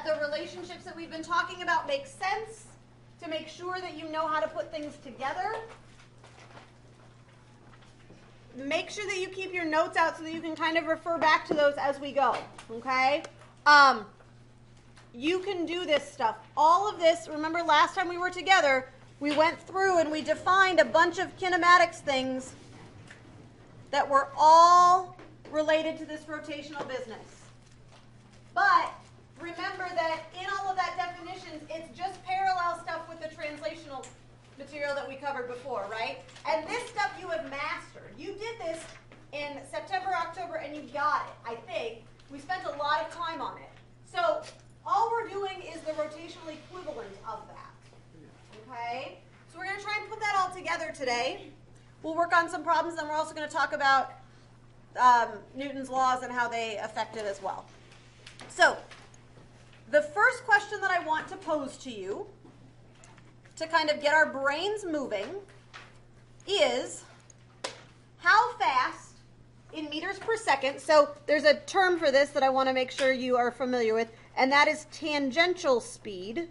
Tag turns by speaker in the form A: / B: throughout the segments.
A: that the relationships that we've been talking about make sense, to make sure that you know how to put things together. Make sure that you keep your notes out so that you can kind of refer back to those as we go, okay? You can do this stuff. All of this, remember last time we were together, we went through and we defined a bunch of kinematics things that were all related to this rotational business. But remember that in all of that definitions, it's just parallel stuff with the translational material that we covered before, right? And this stuff you have mastered. You did this in September, October, and you got it, I think. We spent a lot of time on it. So all we're doing is the rotational equivalent of that, okay? So we're going to try and put that all together today. We'll work on some problems, and we're also going to talk about Newton's laws and how they affect it as well. So the first question that I want to pose to you to kind of get our brains moving is how fast in meters per second, so there's a term for this that I want to make sure you are familiar with, and that is tangential speed.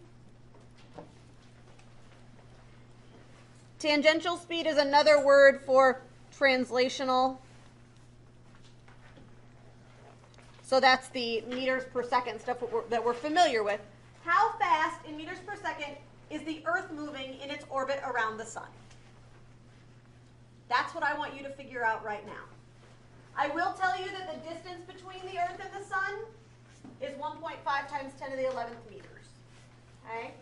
A: Tangential speed is another word for translational. So that's the meters per second stuff that we're familiar with. How fast in meters per second is the Earth moving in its orbit around the sun? That's what I want you to figure out right now. I will tell you that the distance between the Earth and the sun is 1.5 times 10 to the 11th meters. Okay?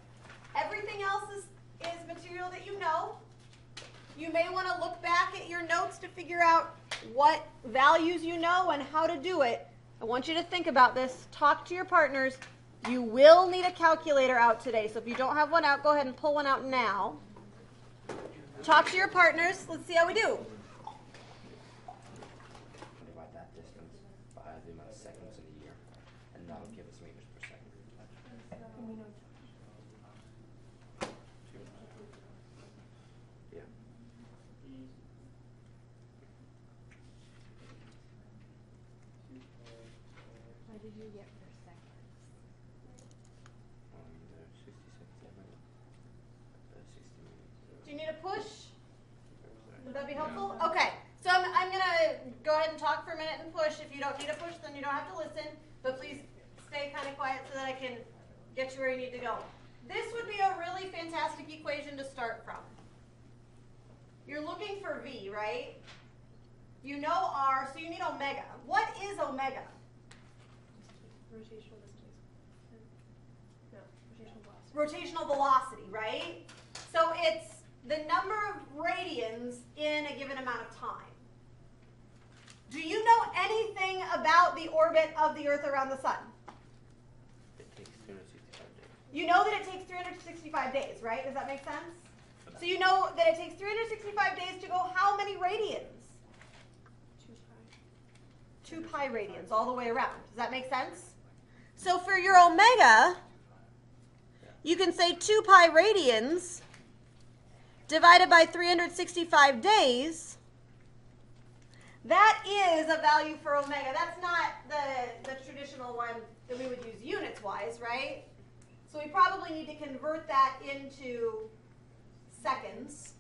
A: Everything else is material that you know. You may want to look back at your notes to figure out what values you know and how to do it. I want you to think about this. Talk to your partners. You will need a calculator out today. So if you don't have one out, go ahead and pull one out now. Talk to your partners. Let's see how we do.
B: Divide that distance by the amount of seconds in a year, and that'll give us meters per second. Yeah.
C: What did you get for seconds?
B: 60 seconds. 60 minutes.
A: Do you need a push? Would that be helpful? Okay. So I'm going to go ahead and talk for a minute and push. If you don't need a push, then you don't have to listen. But please stay kind of quiet so that I can get you where you need to go. This would be a really fantastic equation to start from. You're looking for V, right? You know R, so you need omega. What is omega?
C: Rotational distance. No, rotational velocity.
A: Rotational velocity, right? So it's the number of radians in a given amount of time. Do you know anything about the orbit of the Earth around the sun?
B: It takes 365 days.
A: You know that it takes 365 days, right? Does that make sense? So you know that it takes 365 days to go how many radians? 2 pi radians all the way around. Does that make sense? So for your omega, you can say 2 pi radians divided by 365 days. That is a value for omega. That's not the traditional one that we would use units-wise, right? So we probably need to convert that into seconds.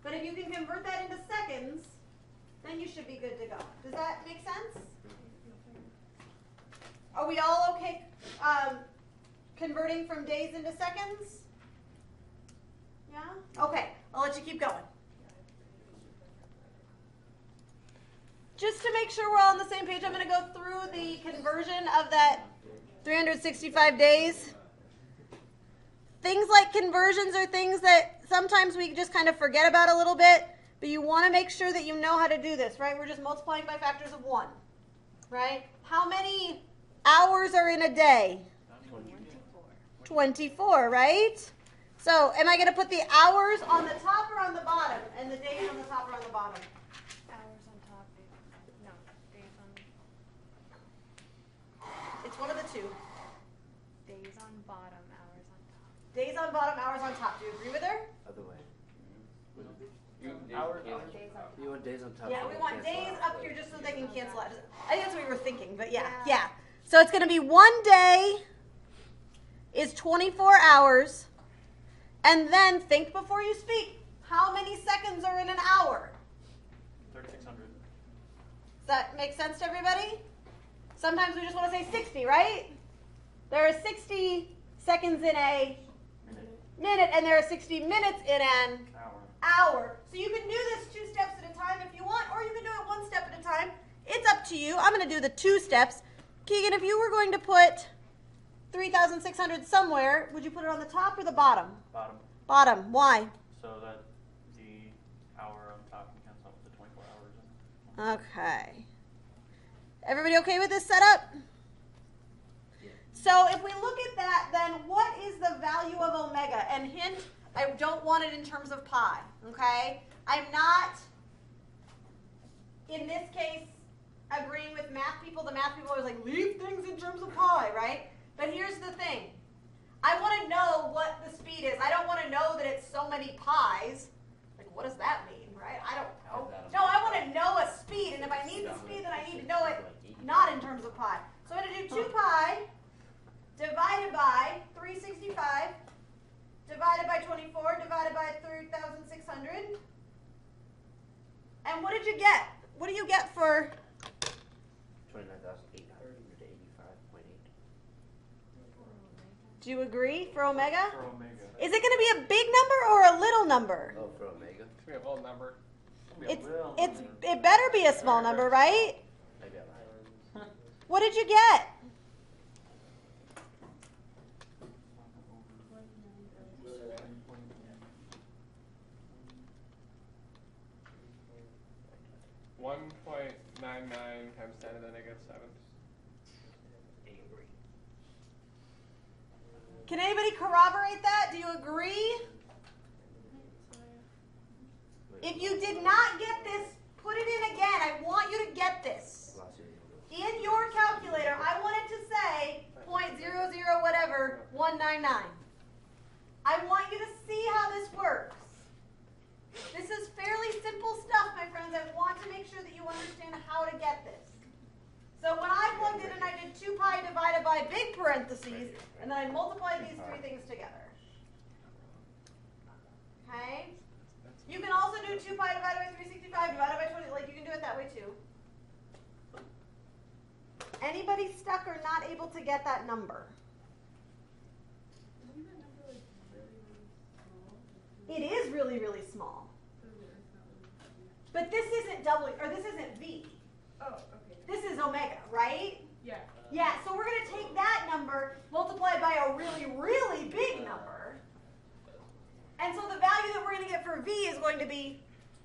A: But if you can convert that into seconds, then you should be good to go. Does that make sense? Are we all okay converting from days into seconds? Yeah? Okay, I'll let you keep going. Just to make sure we're all on the same page, I'm going to go through the conversion of that 365 days. Things like conversions are things that sometimes we just kind of forget about a little bit, but you want to make sure that you know how to do this, right? We're just multiplying by factors of 1, right? How many hours are in a day? 24, right? So am I going to put the hours on the top or on the bottom, and the days on the top or on the bottom?
C: Hours on top. No, days on.
A: It's one of the two.
C: Days on bottom, hours on top.
A: Days on bottom, hours on top. Do you agree with her?
B: Other way.
C: Days on
B: You want days on top.
A: Yeah,
B: so
A: we
B: they
A: want
B: cancel
A: days
B: out.
A: up here just so they can cancel out. I think that's what we were thinking, but yeah. So it's going to be 1 day is 24 hours. And then think before you speak. How many seconds are in an hour?
D: 3,600.
A: Does that make sense to everybody? Sometimes we just want to say 60, right? There are 60 seconds in a minute, and there are 60 minutes in an hour. So you can do this 2 steps at a time if you want, or you can do it 1 step at a time. It's up to you. I'm going to do the 2 steps. Keegan, if you were going to put 3,600 somewhere, would you put it on the top or the bottom?
D: Bottom.
A: Bottom. Why?
D: So that the hour on top can cancel out with the 24 hours.
A: Okay. Everybody okay with this setup? So if we look at that, then what is the value of omega? And hint, I don't want it in terms of pi, okay? I'm not, in this case, agreeing with math people. The math people are always like, leave things in terms of pi, right? But here's the thing. I want to know what the speed is. I don't want to know that it's so many pies. Like, what does that mean, right? I don't know. No, I want to know a speed, and if I need the speed, then I need to know it not in terms of pi. So I'm going to do 2 pi divided by 365 divided by 24 divided by 3,600. And what did you get? What do you get for
B: 29,885.8.
A: Do you agree for omega?
D: For omega.
A: Is it going to be a big number or a little number?
B: Oh, for omega?
D: It's going to be a little number.
A: It better be a small number, right?
B: Maybe I lied.
A: What did you get?
E: .99 times 10 to the negative 7.
A: Can anybody corroborate that? Do you agree? If you did not get this, put it in again. I want you to get this. In your calculator, I want it to say 0.00 whatever 199. I want you to see how this works. This is fairly simple stuff, my friends. I want to make sure that you understand how to get this. So when I plugged in and I did 2 pi divided by big parentheses, and then I multiplied these 3 things together. Okay? You can also do 2 pi divided by 365 divided by 20. Like, you can do it that way too. Anybody stuck or not able to get that number? It is really, really small. But this isn't W, or this isn't V.
C: Oh, okay.
A: This is omega, right?
C: Yeah.
A: Yeah, so we're going to take that number multiplied by a really, really big number. And so the value that we're going to get for V is going to be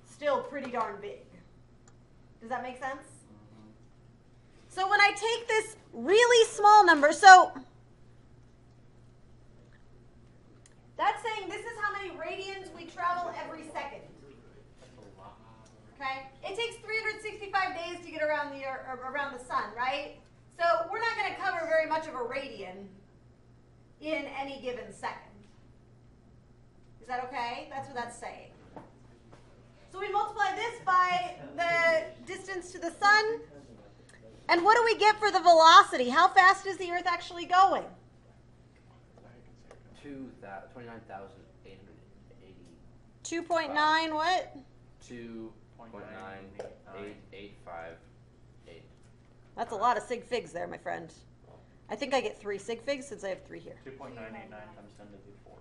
A: still pretty darn big. Does that make sense? So when I take this really small number, so that's saying this is how many radians we travel every second. Okay? It takes 365 days to get around the around the sun, right? So we're not going to cover very much of a radian in any given second. Is that okay? That's what that's saying. So we multiply this by the distance to the sun. And what do we get for the velocity? How fast is the Earth actually going?
B: 29,880.
A: 2.9 what?
B: 2.98858.
A: That's a lot of sig figs there, my friend. I think I get 3 sig figs since I have 3 here.
D: 2.989 times 10 to the 4.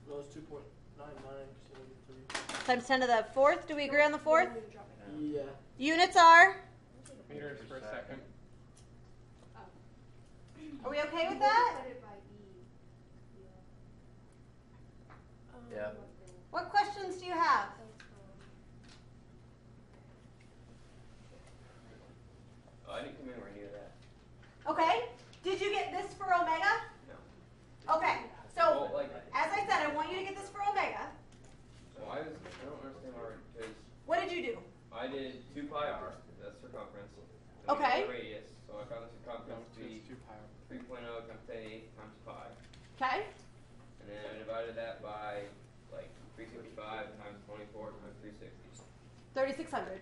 F: No, it's 2.99
A: Times 10 to the 4th. Do we agree on the 4th?
F: Yeah.
A: Units are?
E: Meters per second.
A: Are we okay with that?
B: Yeah.
A: What questions do you have?
G: Oh, I didn't come anywhere near that.
A: Okay. Did you get this for omega?
G: No.
A: Okay. So,
G: Well, like,
A: as I said, I want you to get this for omega.
G: so I don't understand why, because
A: What did you do?
G: I did 2 pi r, that's circumference. And
A: Okay.
G: the radius, so I found the circumference to be 3.0 times 10 to the 8th times pi.
A: Okay.
G: And then I divided that by, like, 365 times 24 times 360.
A: 3,600.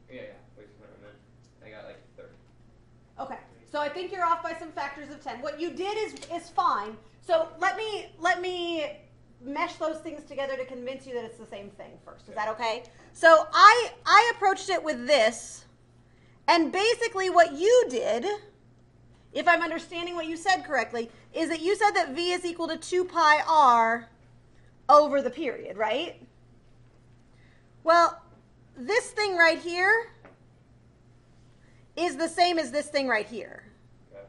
G: Yeah, wait a minute. I got, like, 30.
A: Okay. So So I think you're off by some factors of 10. What you did is fine. So let me mesh those things together to convince you that it's the same thing first. Is that okay? So I approached it with this, and basically what you did, if I'm understanding what you said correctly, is that you said that v is equal to 2 pi r over the period, right? Well, this thing right here is the same as this thing right here.
G: Okay.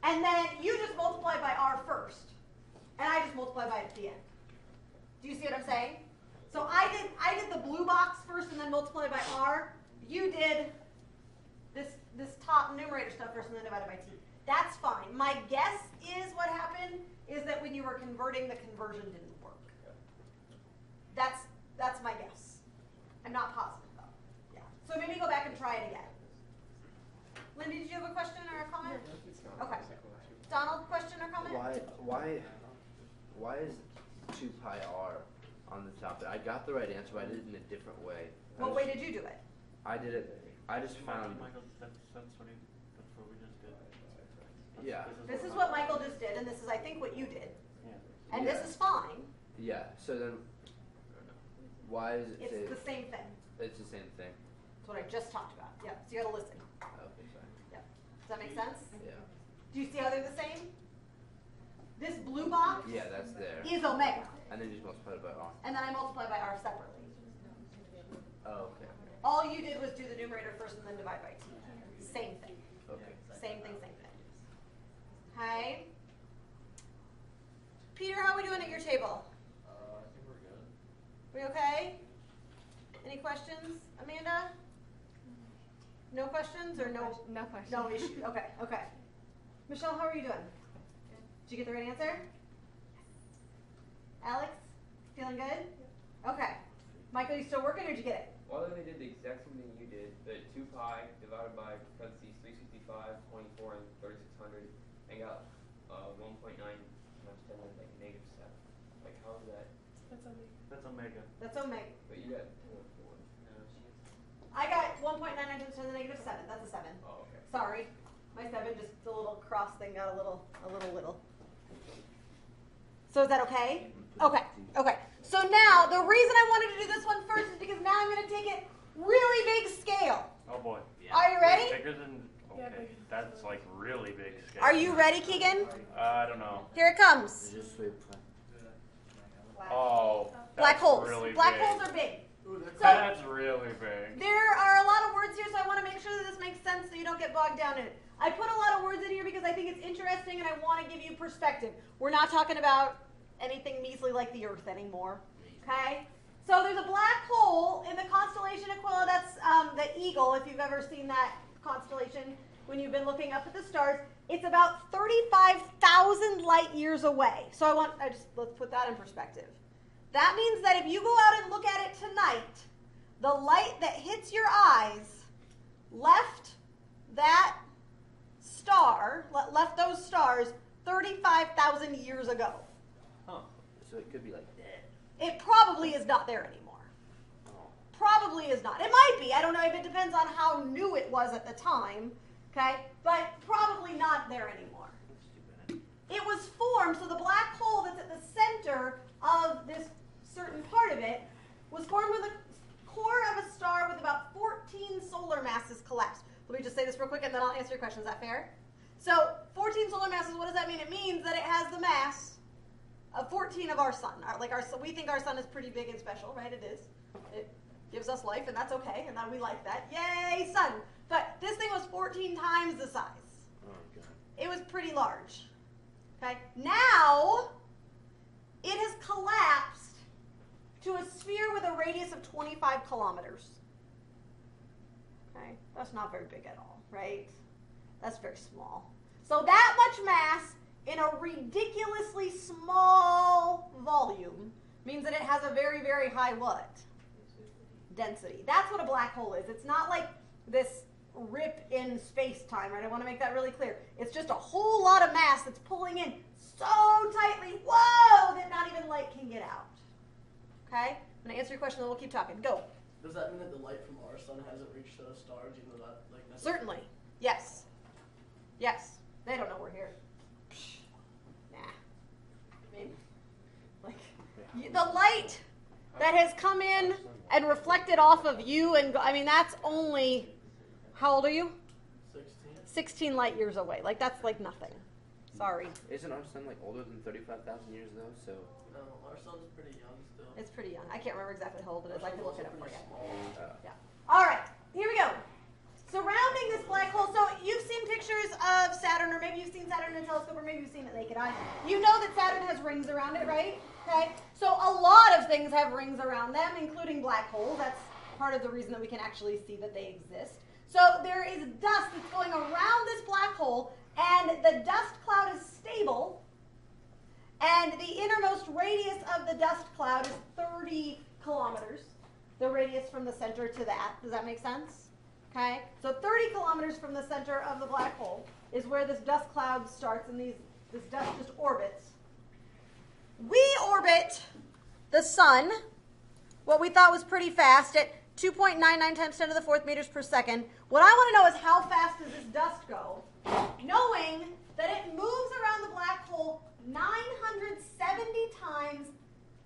A: And then you just multiply by r first, and I just multiply by it at the end. Do you see what I'm saying? So I did the blue box first and then multiply by r. You did this top numerator stuff first and then divided by t. That's fine. My guess is what happened is that when you were converting, the conversion didn't work. That's my guess. I'm not positive though. Yeah. So maybe go back and try it again. Lindy, did you have a question or a comment?
E: It's not
A: Okay.
E: a physical issue.
A: Donald, question or comment?
B: Why is 2 pi r on the top? I got the right answer, but I did it in a different way.
A: What way did you do it?
B: I did it. I just found.
D: Michael, that's what we just did.
B: Yeah.
A: This is what Michael just did, and this is, I think, what you did.
D: Yeah.
A: And this
B: Yeah.
A: is fine.
B: Yeah. So then, why is it?
A: It's the same thing.
B: It's the same thing.
A: That's what I just talked about. Yeah, so you gotta listen.
B: Okay, sorry.
A: Yeah. Does that make sense?
B: Yeah.
A: Do you see how they're the same? This blue box
B: Yeah, that's there.
A: is omega,
B: And then you just multiply it by r.
A: and then I multiply by r separately.
B: Oh, okay.
A: All you did was do the numerator first and then divide by t. Same thing.
B: Okay.
A: Same thing, same thing. Okay. Peter, how are we doing at your table?
G: I think we're good.
A: We okay? Any questions? Amanda? No questions or no?
C: No question.
A: No issue. Okay, okay. Michelle, how are you doing? Did you get the right answer? Alex, feeling good? Okay. Michael, you still working or did you get it?
G: Well, they did the exact same thing you did, but 2 pi divided by parentheses 365, 24, and 3600, and got 1.9 times 10 is like negative 7. Like, how is that?
C: That's only.
D: That's omega.
A: That's omega.
G: But you got 10 4.
A: I got 1.99 times 10 to the negative 7. That's a 7.
G: Oh, okay.
A: Sorry. My 7, just the little cross thing got a little little. So is that okay? Okay, okay. So now, the reason I wanted to do this one first is because now I'm going to take it really big scale.
D: Oh boy.
A: Are you ready?
D: Bigger than.
C: Yeah,
D: Okay,
C: bigger.
D: that's like really big scale.
A: Are you ready, Keegan?
D: I don't know.
A: Here it comes.
D: Oh.
A: Black
D: that's
A: holes.
D: Really
A: Black
D: big.
A: holes are big.
F: Ooh, that's
A: So
D: That's really big.
A: there are a lot of words here, so I want to make sure that this makes sense so you don't get bogged down in it. I put a lot of words in here because I think it's interesting and I want to give you perspective. We're not talking about anything measly like the Earth anymore. Okay? So there's a black hole in the constellation Aquila. That's the Eagle, if you've ever seen that constellation when you've been looking up at the stars. It's about 35,000 light years away. So let's put that in perspective. That means that if you go out and look at it tonight, the light that hits your eyes left that star, left those stars 35,000 years ago.
D: Huh.
B: So it could be like that.
A: It probably is not there anymore. Probably is not. It might be. I don't know if it depends on how new it was at the time. Okay? But probably not there anymore. It was formed, so the black hole that's at the center of this certain part of it was formed when the core of a star with about 14 solar masses collapsed. Let me just say this real quick and then I'll answer your question. Is that fair? So 14 solar masses, what does that mean? It means that it has the mass of 14 of our sun. We think our sun is pretty big and special, right? It is. It gives us life, and that's okay, and we like that. Yay, sun! But this thing was 14 times the size.
B: Oh, God.
A: It was pretty large. Okay? Now, it has collapsed to a sphere with a radius of 25 kilometers. Okay? That's not very big at all, right? That's very small. So that much mass in a ridiculously small volume means that it has a very, very high what? Density. That's what a black hole is. It's not like this rip in space-time, right? I want to make that really clear. It's just a whole lot of mass that's pulling in so tightly, whoa, that not even light can get out. Okay? I'm going to answer your question, then we'll keep talking. Go.
F: Does that mean that the light from our sun hasn't reached those stars, even though that, like, necessarily?
A: Certainly. Yes. Yes. They don't know we're here. Nah. I mean, like, the light that has come in and reflected off of you and I mean, that's only, how old are you?
F: 16.
A: 16 light years away. Like, that's like nothing. Sorry.
B: Isn't our sun like older than 35,000 years though? So
F: No, our son's pretty young still.
A: It's pretty young. I can't remember exactly how old it is. I can look it up for you.
B: uh,
A: Yeah. All right. Here we go. Surrounding this black hole. So you've seen pictures of Saturn, or maybe you've seen Saturn in a telescope, or maybe you've seen it naked eye. You know that Saturn has rings around it, right? Okay. So a lot of things have rings around them, including black holes. That's part of the reason that we can actually see that they exist. So there is dust that's going around this black hole, and the dust cloud is stable. And the innermost radius of the dust cloud is 30 kilometers. The radius from the center to that. Does that make sense? Okay? So 30 kilometers from the center of the black hole is where this dust cloud starts, and this dust just orbits. We orbit the sun, what we thought was pretty fast, at 2.99 times 10 to the 4th meters per second. What I want to know is how fast does this dust go, knowing that it moves around the black hole 970 times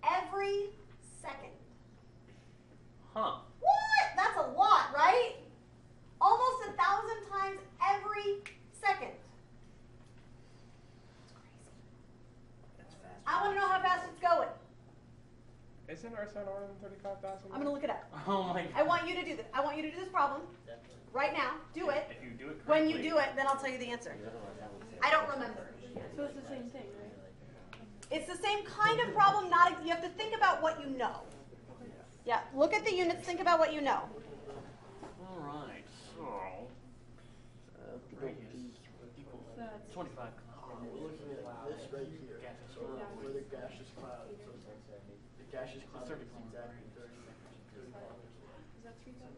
A: every second.
D: Huh.
A: What? That's a lot, right? Almost 1,000 times every second.
B: that's fast.
A: I want to know how fast it's going.
E: Isn't our sun older than 35,000?
A: I'm going to look it up.
D: Oh my god.
A: I want you to do this. I want you to do this problem right now. Do it.
D: If you do it
A: When
D: correctly.
A: you do it, then I'll tell you the answer. I don't remember.
C: So it's the same thing, right?
A: It's the same kind of problem. Not you have to think about what you know. Yeah. Look at the units. Think about what you know.
D: Alright, so radius equals
C: That's
D: 25
F: We're looking at this right here. So we're the gaseous cloud. So the gaseous cloud is exactly 30 kilometers away.
C: is that 3,000?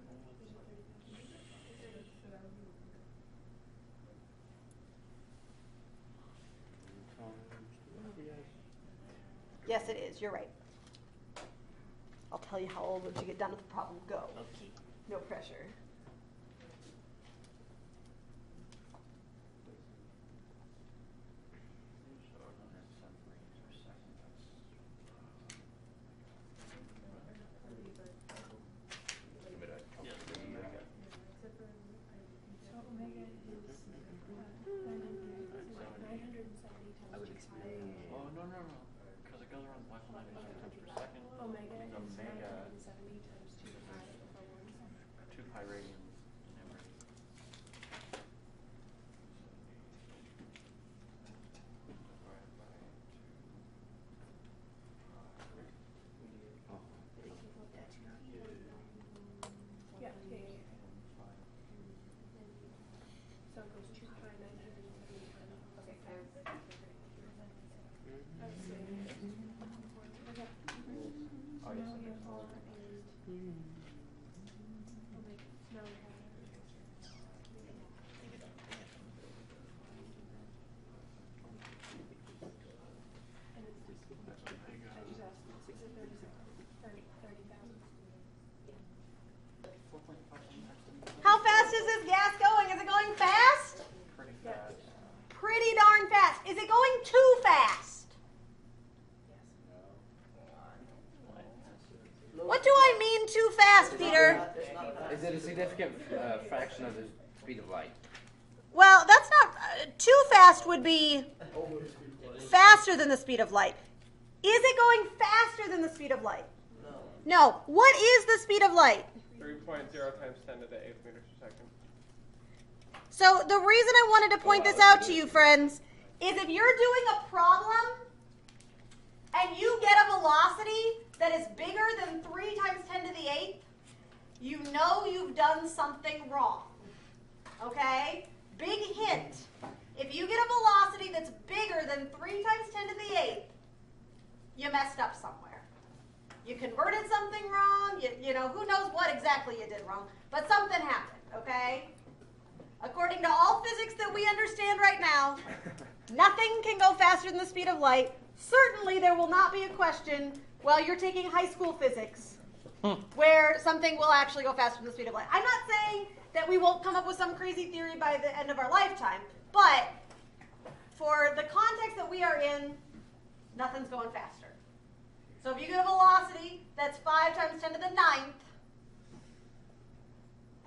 A: Yes, it is. You're right. I'll tell you how old once you get done with the problem. Go.
D: Okay.
A: No pressure.
C: So omega is 970 times 2 pi.
D: Oh, no, because it goes around the black hole 9 times per second.
C: Omega is
D: Omega.
C: 970 times 2 pi over 1.
D: 2 pi radians.
C: Yeah. So it goes 2 pi 970 times. Okay, fine.
G: Oh, yes.
C: Now we have R and omega. Now we have. And it's I just asked, is it 30,000?
A: How fast is this gas going? Is it going fast?
D: Pretty fast.
A: Pretty darn fast. Is it going too fast?
C: Yes.
A: What do I mean too fast, Peter?
B: Is it a significant fraction of the speed of light?
A: Well, that's not too fast. Would be
F: Over the speed of light.
A: faster than the speed of light. Is it going faster than the speed of light?
F: No.
A: No. What is the speed of light?
E: 3.0 times 10 to the 8th meters per second.
A: So the reason I wanted to point this out to you, friends, is if you're doing a problem and you get a velocity that is bigger than 3 times 10 to the 8th, you know you've done something wrong. Okay? Big hint. If you get a velocity that's bigger than 3 times 10 to the 8th, you messed up somewhere. You converted something wrong. You know, who knows what exactly you did wrong, but something happened, okay? According to all physics that we understand right now, nothing can go faster than the speed of light. Certainly there will not be a question while you're taking high school physics where something will actually go faster than the speed of light. I'm not saying that we won't come up with some crazy theory by the end of our lifetime, But for the context that we are in, nothing's going faster. So if you get a velocity that's 5 times 10 to the 9th,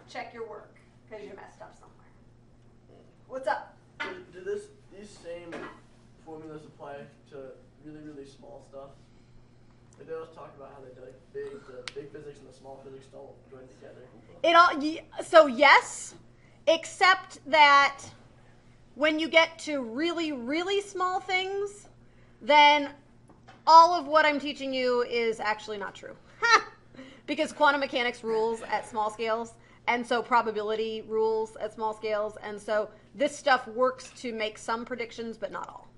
A: check your work, because you messed up somewhere. What's up?
F: So do these same formulas apply to really, really small stuff? Like they always talk about how they like the big physics and the small physics don't join together.
A: So yes, except that when you get to really, really small things, then all of what I'm teaching you is actually not true. Because quantum mechanics rules at small scales, and so probability rules at small scales, and so this stuff works to make some predictions, but not all.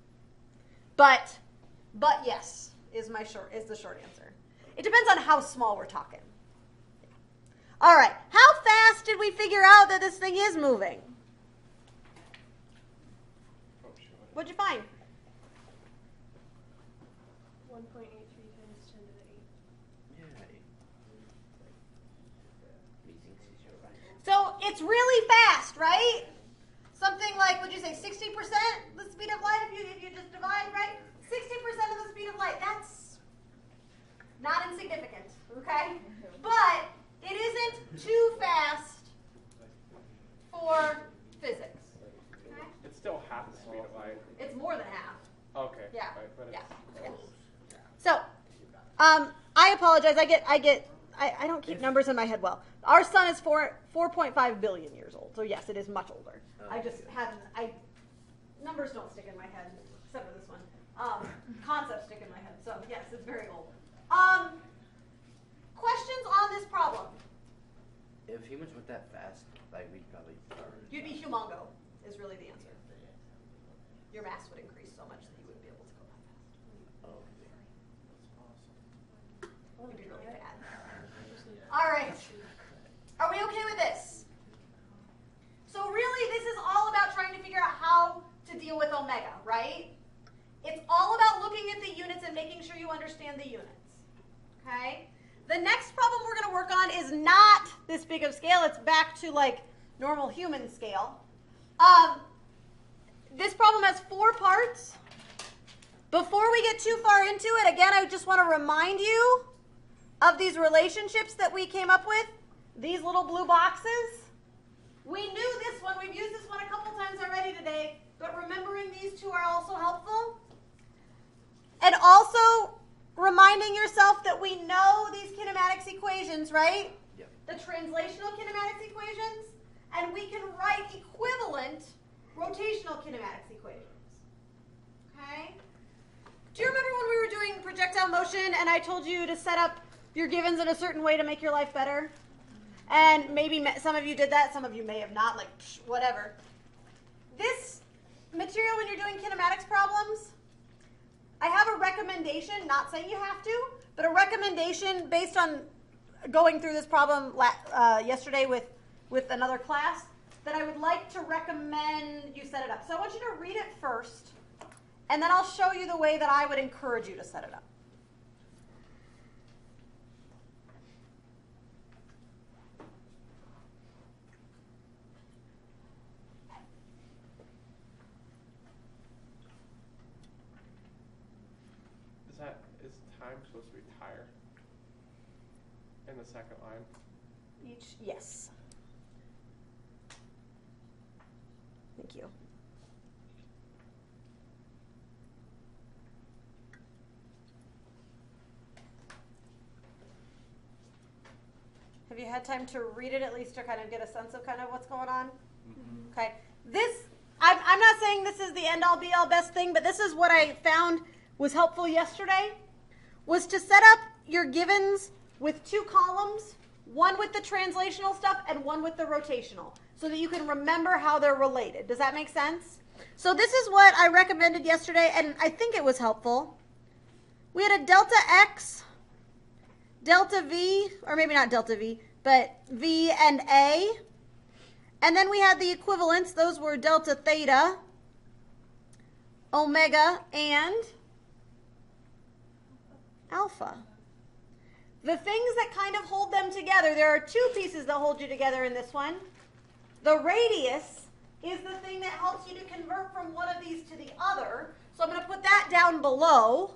A: But yes is the short answer. It depends on how small we're talking. All right, how fast did we figure out that this thing is moving? What'd you find?
C: 1.83 times 10 to the 8.
A: So it's really fast, right? Something like, would you say 60% the speed of light if you just divide, right? 60% of the speed of light. That's not insignificant, okay? But it isn't too fast for physics. Okay?
E: It's still half the speed of light.
A: It's more than half.
E: Okay.
A: Yeah.
E: Right, but
A: Yeah.
E: it's
A: Yeah.
E: close.
A: So, I apologize. I don't keep numbers in my head well. Our sun is 4.5 billion years old. So yes, it is much older. I just haven't. Numbers don't stick in my head except for this one. Concepts stick in my head. So yes, it's very old. Questions on this problem?
B: If humans went that fast, like we'd probably.
A: You'd be humongo. Is really the answer. Your mass would increase so much that you wouldn't be able to go that fast.
F: Oh, that's awesome.
A: You'd be really bad. All right. Are we okay with this? So really, this is all about trying to figure out how to deal with omega, right? It's all about looking at the units and making sure you understand the units. Okay? The next problem we're going to work on is not this big of scale. It's back to like normal human scale. This problem has 4 parts. Before we get too far into it, again, I just want to remind you of these relationships that we came up with, these little blue boxes. We knew this one. We've used this one a couple times already today, but remembering these 2 are also helpful. And also reminding yourself that we know these kinematics equations, right?
B: Yep.
A: The translational kinematics equations, and we can write equivalent rotational kinematics equations. Okay? Do you remember when we were doing projectile motion and I told you to set up your givens in a certain way to make your life better? And maybe some of you did that, some of you may have not, like whatever. This material, when you're doing kinematics problems, I have a recommendation, not saying you have to, but a recommendation based on going through this problem yesterday with another class, that I would like to recommend you set it up. So I want you to read it first, and then I'll show you the way that I would encourage you to set it up.
E: Is time supposed to be higher in the second line?
A: Yes. Thank you. Have you had time to read it at least to kind of get a sense of kind of what's going on? Mm-hmm. Okay. I'm not saying this is the end all be all best thing, but this is what I found was helpful yesterday, was to set up your givens with 2 columns, one with the translational stuff and one with the rotational, so that you can remember how they're related. Does that make sense? So this is what I recommended yesterday, and I think it was helpful. We had a delta x, delta v, or maybe not delta v, but v and a. And then we had the equivalents. Those were delta theta, omega, and alpha. The things that kind of hold them together, there are 2 pieces that hold you together in this one. The radius is the thing that helps you to convert from one of these to the other. So I'm going to put that down below.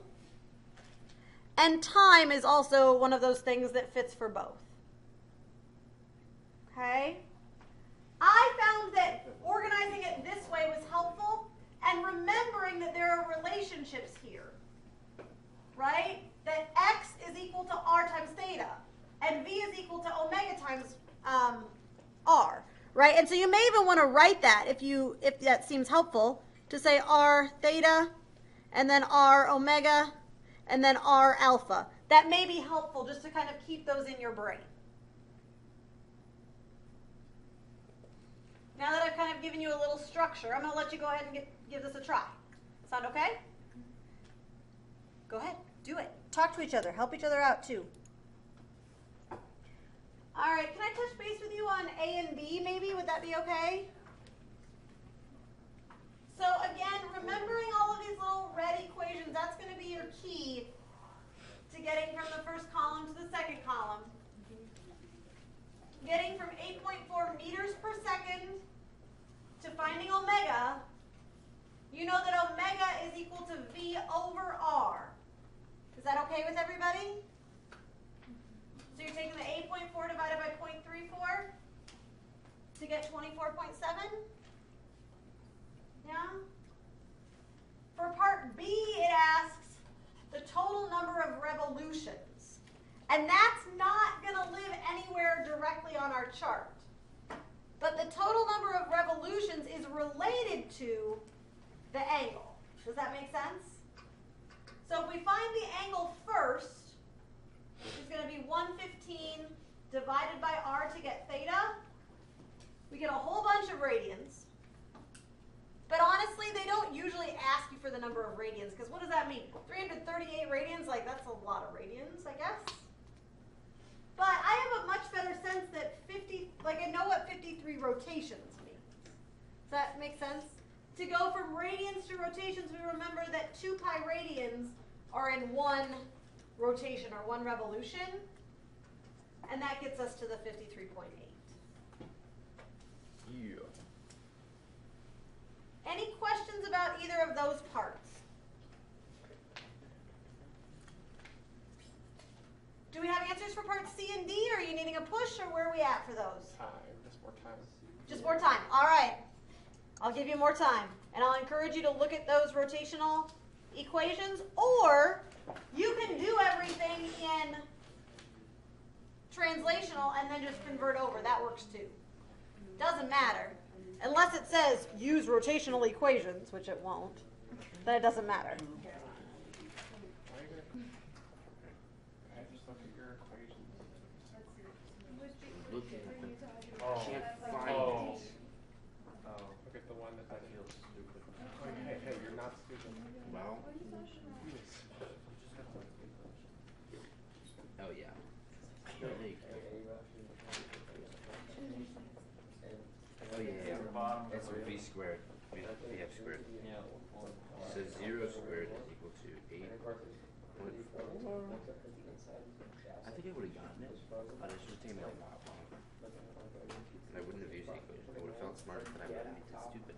A: And time is also one of those things that fits for both. Okay? I found that organizing it this way was helpful, and remembering that there are relationships here, right? That x is equal to r times theta, and v is equal to omega times r, right? And so you may even want to write that if that seems helpful, to say r theta, and then r omega, and then r alpha. That may be helpful just to kind of keep those in your brain. Now that I've kind of given you a little structure, I'm going to let you go ahead and give this a try. Sound okay? Go ahead. Do it. Talk to each other. Help each other out, too. All right. Can I touch base with you on A and B, maybe? Would that be okay? So, again, remembering all of these little red equations, that's going to be your key to getting from the first column to the second column. Getting from 8.4 meters per second to finding omega, you know that omega is equal to V over R. Is that okay with everybody? So you're taking the 8.4 divided by 0.34 to get 24.7? Yeah? For part B, it asks the total number of revolutions. And that's not going to live anywhere directly on our chart. But the total number of revolutions is related to the angle. Does that make sense? So if we find the angle first, which is going to be 115 divided by r to get theta, we get a whole bunch of radians. But honestly, they don't usually ask you for the number of radians, because what does that mean? 338 radians? Like, that's a lot of radians, I guess. But I have a much better sense that I know what 53 rotations means. Does that make sense? To go from radians to rotations, we remember that 2 pi radians are in one rotation or one revolution. And that gets us to the 53.8.
B: Yeah.
A: Any questions about either of those parts? Do we have answers for parts C and D, or are you needing a push, or where are we at for those?
E: Time, just more time.
A: Just more time. All right. I'll give you more time. And I'll encourage you to look at those rotational equations, or you can do everything in translational and then just convert over. That works too. Doesn't matter. Unless it says use rotational equations, which it won't, then it doesn't matter.
E: I just look at your equations.
B: Can't find
D: Oh.
B: it.
E: Look at the one that
B: I
E: I
B: feel stupid.
E: Hey, you're not stupid.
B: Well. Oh yeah. Oh yeah. It's v squared. Vf squared.
D: Yeah.
B: So 0 squared is equal to 8. I think I would have gotten it, but it should have taken me a lot longer. And I wouldn't have used the equation. I would have felt smart, but I would have been stupid.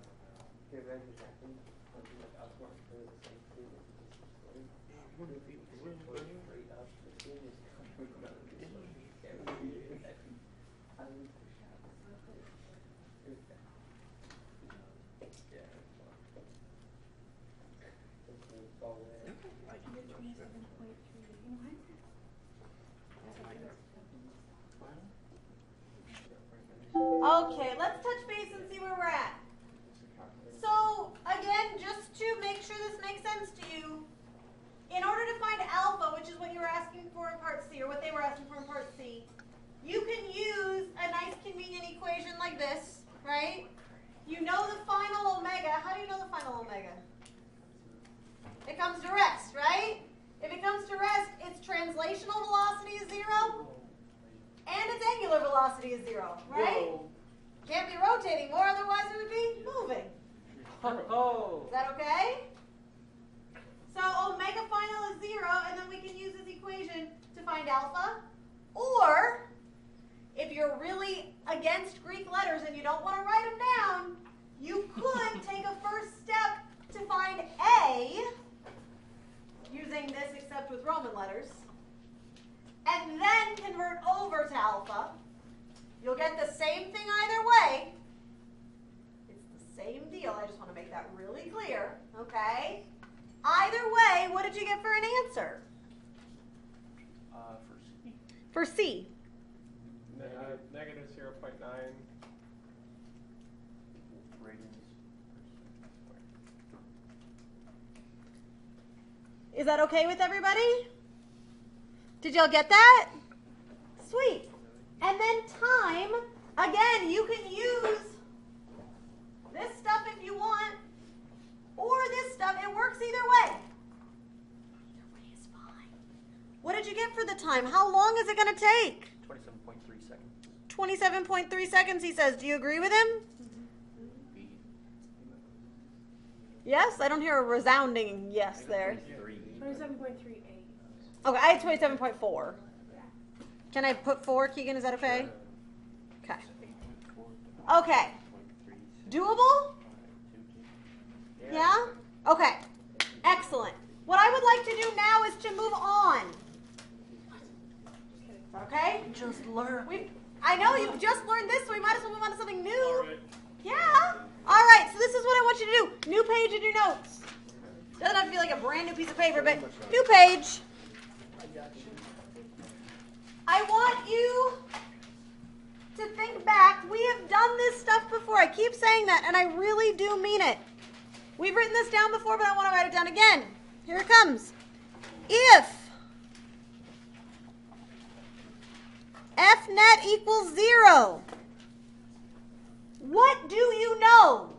A: Okay, let's touch base and see where we're at. So, again, just to make sure this makes sense to you, in order to find alpha, which is what you were asking for in part C, or what they were asking for in part C, you can use a nice convenient equation like this, right? You know the final omega. How do you know the final omega? It comes to rest, right? If it comes to rest, its translational velocity is 0, and its angular velocity is 0, right?
F: Whoa.
A: Can't be rotating more, otherwise it would be moving.
D: Oh.
A: Is that okay? So omega final is 0, and then we can use this equation to find alpha. Or, if you're really against Greek letters and you don't want to write them down, pretty clear, okay? Either way, what did you get for an answer?
D: For C.
A: For C.
E: Negative 0.9.
D: Radians.
A: Is that okay with everybody? Did y'all get that? Sweet. And then time, again, you can use this stuff if you want, or this stuff. It works either way. Either way is fine. What did you get for the time? How long is it going to take?
D: 27.3 seconds.
A: 27.3 seconds, he says. Do you agree with him?
B: B.
A: Yes? I don't hear a resounding yes there.
C: 27.38.
A: Okay, I had 27.4. Can I put 4, Keegan? Is that okay? Okay. Okay. Doable? Yeah? Okay. Excellent. What I would like to do now is to move on. Okay?
F: Just learn.
A: I know you just learned this, so we might as well move on to something new. Yeah. All right, so this is what I want you to do. New page in your notes. Doesn't have to be like a brand new piece of paper, but new page. I want you to think back. We have done this stuff before. I keep saying that, and I really do mean it. We've written this down before, but I want to write it down again. Here it comes. If F net equals 0, what do you know?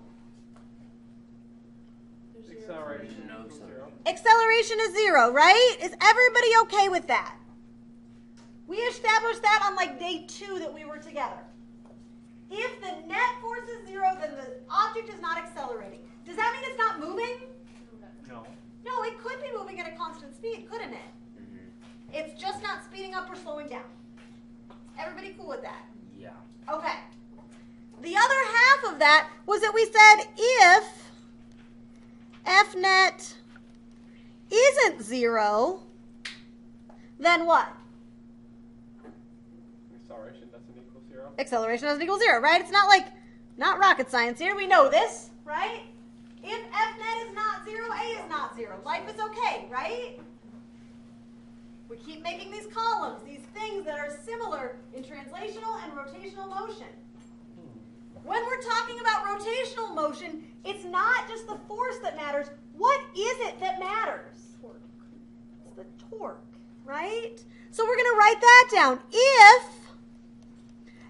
E: Acceleration.
B: No,
E: equals
B: sir.
E: 0.
A: Acceleration is 0, right? Is everybody okay with that? We established that on like day 2 that we were together. If the net force is 0, then the object is not accelerating. Does that mean it's not moving?
D: No.
A: No, it could be moving at a constant speed, couldn't it? It's just not speeding up or slowing down. Everybody cool with that?
B: Yeah.
A: Okay. The other half of that was that we said if F net isn't 0, then what?
E: Acceleration doesn't equal 0.
A: Acceleration doesn't equal 0, right? It's not rocket science here. We know this, right? If F net is not 0, A is not 0. Life is okay, right? We keep making these columns, these things that are similar in translational and rotational motion. When we're talking about rotational motion, it's not just the force that matters. What is it that matters? Torque. It's the torque, right? So we're going to write that down. If,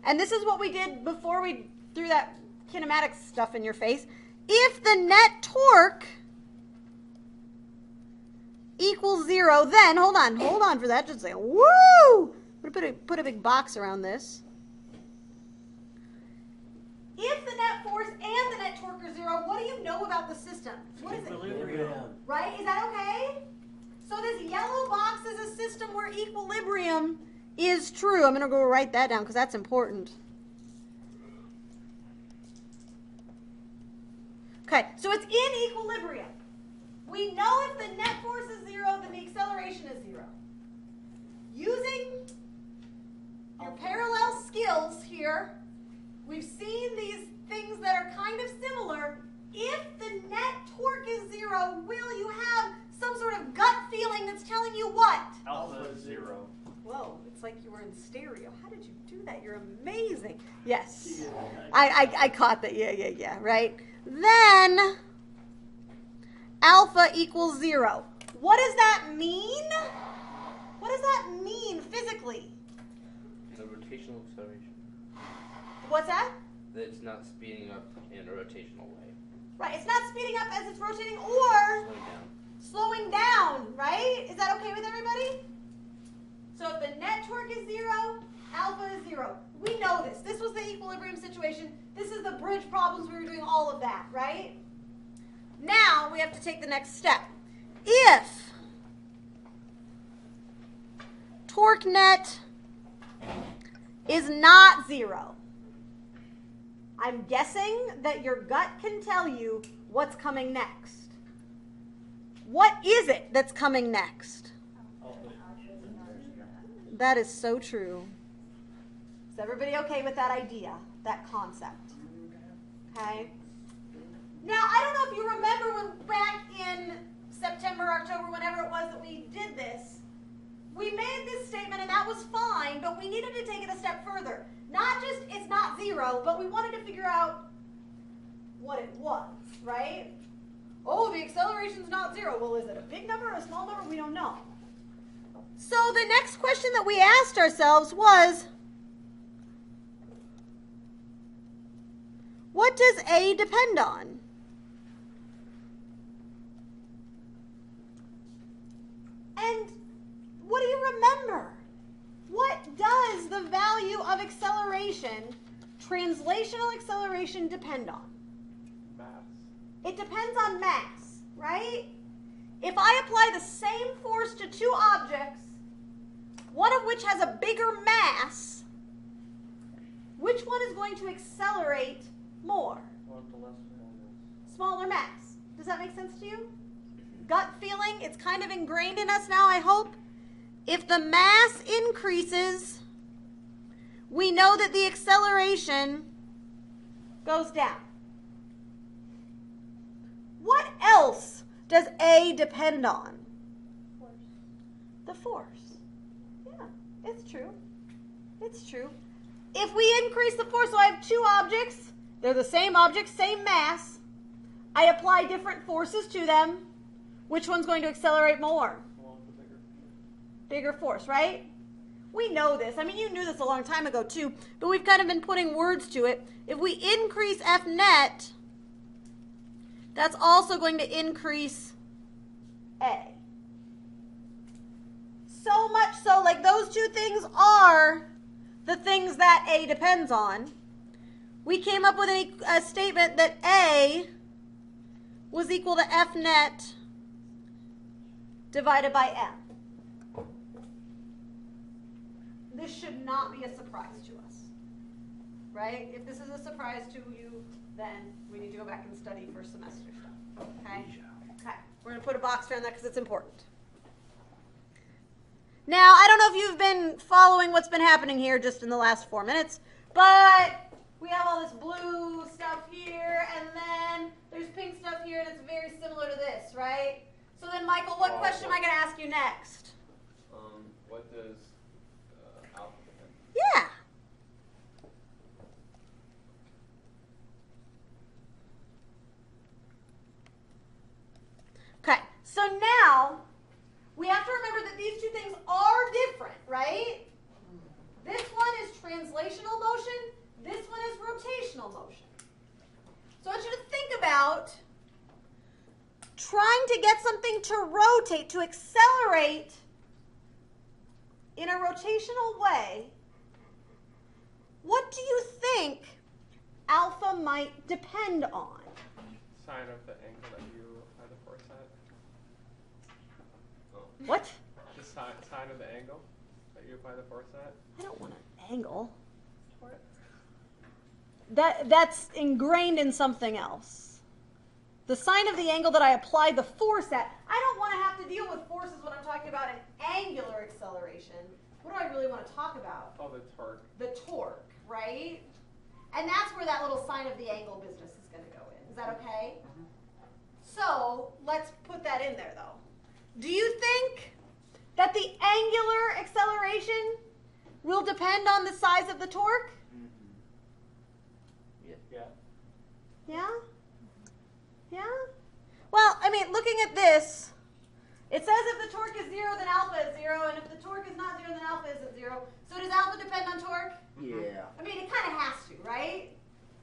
A: and this is what we did before we threw that kinematics stuff in your face, if the net torque equals 0, then, hold on for that, just say, woo! I'm going to put a big box around this. If the net force and the net torque are 0, what do you know about the system? What is it? Right? Is that okay? So this yellow box is a system where equilibrium is true. I'm going to go write that down because that's important. Okay, so it's in equilibrium. We know if the net force is 0, then the acceleration is 0. Using your parallel skills here, we've seen these things that are kind of similar. If the net torque is 0, will you have some sort of gut feeling that's telling you what?
D: Alpha is 0.
A: Whoa, it's like you were in stereo. How did you do that? You're amazing. Yes. I caught that. Yeah, right? Then alpha equals 0. What does that mean? What does that mean physically?
B: The rotational acceleration.
A: What's that?
B: That it's not speeding up in a rotational way.
A: Right, it's not speeding up as it's rotating or
B: Slowing down.
A: slowing down, right? Is that okay with everybody? So if the net torque is 0, alpha is 0. We know this. This was the equilibrium situation. This is the bridge problems. We were doing all of that, right? Now we have to take the next step. If torque net is not 0, I'm guessing that your gut can tell you what's coming next. What is it that's coming next? That is so true. Is everybody okay with that idea, that concept? Okay? Now, I don't know if you remember when back in September, October, whenever it was that we did this, we made this statement and that was fine, but we needed to take it a step further. Not just it's not zero, but we wanted to figure out what it was, right? Oh, the acceleration's not zero. Well, is it a big number or a small number? We don't know. So the next question that we asked ourselves was, what does A depend on? And what do you remember? What does the value of acceleration, translational acceleration, depend on?
E: Mass.
A: It depends on mass, right? If I apply the same force to two objects, one of which has a bigger mass, which one is going to accelerate more?
D: One to less than one is.
A: Smaller mass. Does that make sense to you? Gut feeling, it's kind of ingrained in us now, I hope. If the mass increases, we know that the acceleration goes down. What else does A depend on?
C: Force.
A: The force. Yeah, it's true. It's true. If we increase the force, so I have two objects, they're the same objects, same mass. I apply different forces to them. Which one's going to accelerate more?
D: One with the bigger.
A: Bigger force, right? We know this. I mean, you knew this a long time ago too, but we've kind of been putting words to it. If we increase F net, that's also going to increase A. So much so, like those two things are the things that A depends on. We came up with a statement that A was equal to F net divided by M. This should not be a surprise to us, right? If this is a surprise to you, then we need to go back and study for semester stuff, okay? Okay, we're going to put a box around that because it's important. Now, I don't know if you've been following what's been happening here just in the last 4 minutes, but we have all this blue stuff here, and then there's pink stuff here, and it's very similar to this, right? So then, Michael, what question am I going to ask you next?
G: What does alpha depend?
A: Yeah. Okay, so now we have to remember that these two things are different, right? This one is translational motion. This one is rotational motion. So I want you to think about trying to get something to rotate, to accelerate in a rotational way. What do you think alpha might depend on?
E: Sine of the angle that you apply the force at.
A: What?
E: The sine of the angle that you apply the force at.
A: I don't want an angle. That's ingrained in something else. The sine of the angle that I apply the force at. I don't want to have to deal with forces when I'm talking about an angular acceleration. What do I really want to talk about?
E: Oh, the torque.
A: The torque, right? And that's where that little sine of the angle business is going to go in. Is that okay? So let's put that in there, though. Do you think that the angular acceleration will depend on the size of the torque?
D: Yeah.
A: Yeah? Yeah? Well, I mean, looking at this, it says if the torque is 0, then alpha is 0, and if the torque is not 0, then alpha isn't 0. So does alpha depend on torque?
B: Yeah.
A: I mean, it kind of has to, right?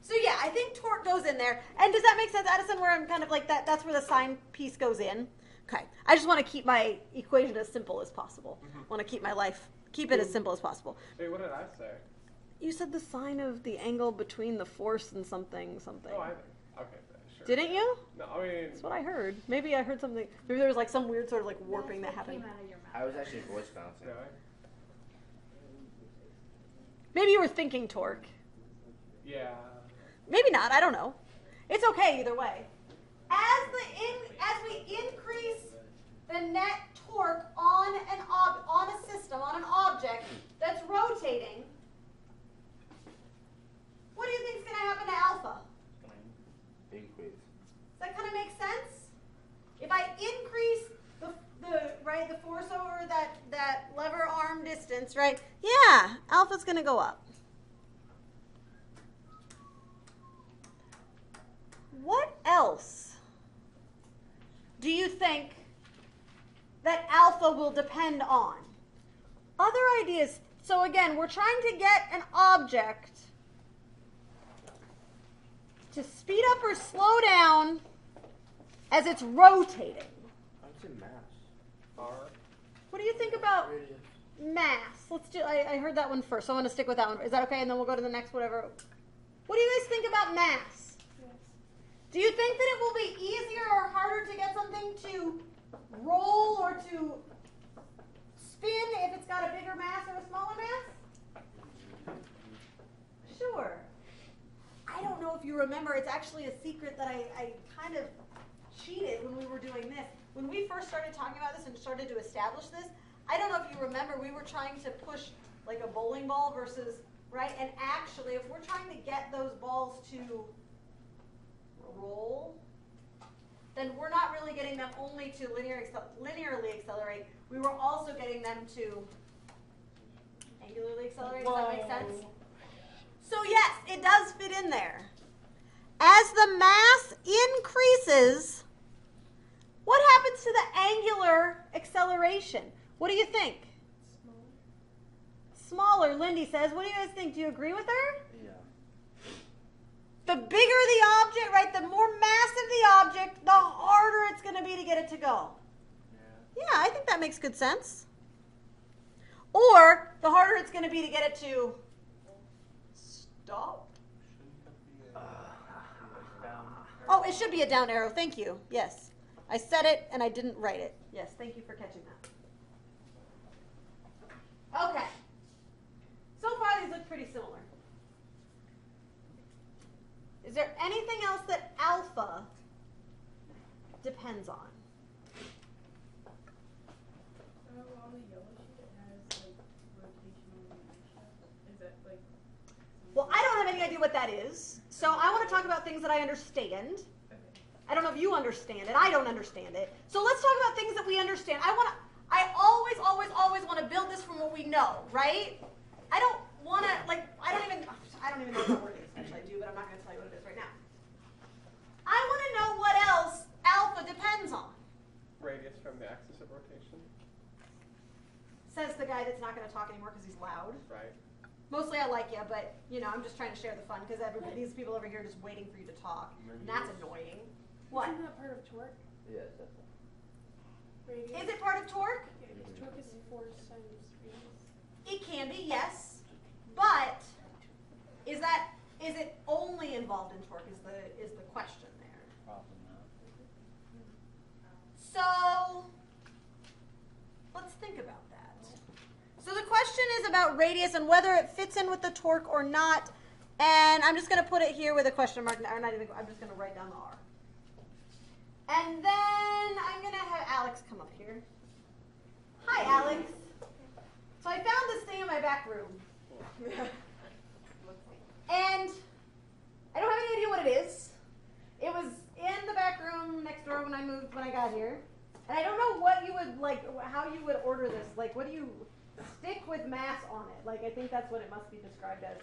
A: So yeah, I think torque goes in there. And does that make sense, Addison, where I'm kind of like that? That's where the sine piece goes in? Okay. I just want to keep my equation as simple as possible. I want to keep my life, keep it as simple as possible.
E: Wait, what did I say?
A: You said the sine of the angle between the force and something.
E: Oh, okay, sure.
A: Didn't you?
E: No, I mean.
A: That's what I heard. Maybe I heard something. Maybe there was like some weird sort of like warping that happened.
C: Came out of your mouth.
B: I was actually voice bouncing.
E: Really?
A: Maybe you were thinking torque.
E: Yeah.
A: Maybe not. I don't know. It's okay either way. As we increase the net torque on a system, on an object that's rotating, what do you think is going to happen to alpha?
B: Increase.
A: distance, right? Yeah, alpha's going to go up. What else do you think that alpha will depend on? Other ideas. So again, we're trying to get an object to speed up or slow down as it's rotating.
B: I would say mass.
E: R.
A: What do you think about
F: Radius.
A: mass? Let's do. I heard that one first, so I'm going to stick with that one. Is that okay? And then we'll go to the next whatever. What do you guys think about mass?
C: Yes.
A: Do you think that it will be easier or harder to get something to roll or to spin if it's got a bigger mass or a smaller mass? Sure. I don't know if you remember, it's actually a secret that I kind of cheated when we were doing this. When we first started talking about this and started to establish this, I don't know if you remember, we were trying to push like a bowling ball versus, right? And actually, if we're trying to get those balls to roll, then we're not really getting them only to linearly accelerate. We were also getting them to angularly accelerate. Does that make sense? So yes, it does fit in there. As the mass increases, what happens to the angular acceleration? What do you think? Smaller, Lindy says. What do you guys think? Do you agree with her?
B: Yeah.
A: The bigger the object, right, the more massive the object, the harder it's going to be to get it to go. Yeah, I think that makes good sense. Or the harder it's going to be to get it to stop. Oh, it should be a down arrow. Thank you. Yes. I said it and I didn't write it. Yes, thank you for catching that. Okay. So far, these look pretty similar. Is there anything else that alpha depends on?
C: On the yellow sheet, it has like rotational kinematics. Is that like?
A: Well, I don't have any idea what that is. So I want to talk about things that I understand. I don't know if you understand it. I don't understand it. So let's talk about things that we understand. I always want to build this from what we know, right? I don't want to, like, I don't even know what that word is. Actually, I do, but I'm not going to tell you what it is right now. I want to know what else alpha depends on.
E: Radius from the axis of rotation.
A: Says the guy that's not going to talk anymore because he's loud.
E: Right.
A: Mostly I like you, but, you know, I'm just trying to share the fun because these people over here are just waiting for you to talk. And that's annoying. What?
C: Isn't that part of torque?
B: Yes, definitely.
C: Radius?
A: Is it part of torque?
C: Yeah, because torque is force times radius.
A: It can be, yes. But is it only involved in torque is the question there.
D: Probably not.
A: So let's think about that. So the question is about radius and whether it fits in with the torque or not. And I'm just going to put it here with a question mark. Or not even. I'm just going to write down the R. And then I'm going to have Alex come up here. Hi, Alex. So I found this thing in my back room. And I don't have any idea what it is. It was in the back room next door when I got here. And I don't know what you would, like, how you would order this. Like, what do you stick with mass on it? Like, I think that's what it must be described as